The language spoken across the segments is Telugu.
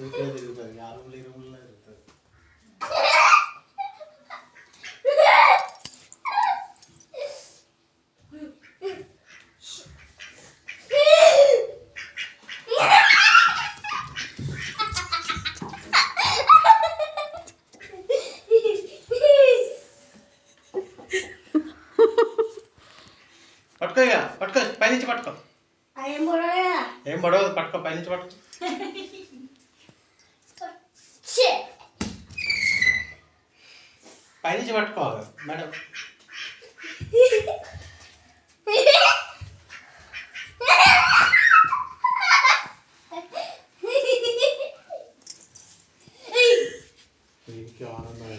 ఇక్కడ తిరుగుతుంది ఆ రూమ్లో ఈ రూమ్లో తిరుగుతుంది. పట్టుకో ఇక పట్టుకో పైనుంచి పట్టుకో. ఏం పడవదు పట్టుకో పైనుంచి పట్టుకో. పైనుంచి పట్టుకో మేడం. ఇంకే ఆనందం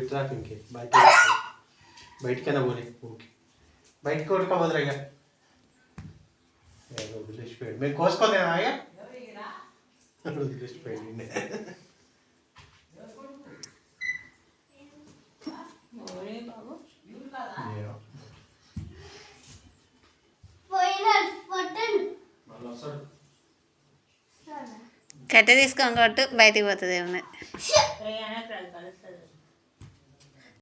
ట్రాక్ ఇంకే బయటకైనా పోలే ఓకే బయటకు కొట్టుకో వదిలేగా వదిలేసిపోయాడు. మేము కోసుకోదేనా అయ్యా వదిలేసిపోయాడు. కట్టె తీసుకొని కొట్టు బయటికి పోతుంది ఏమన్నా.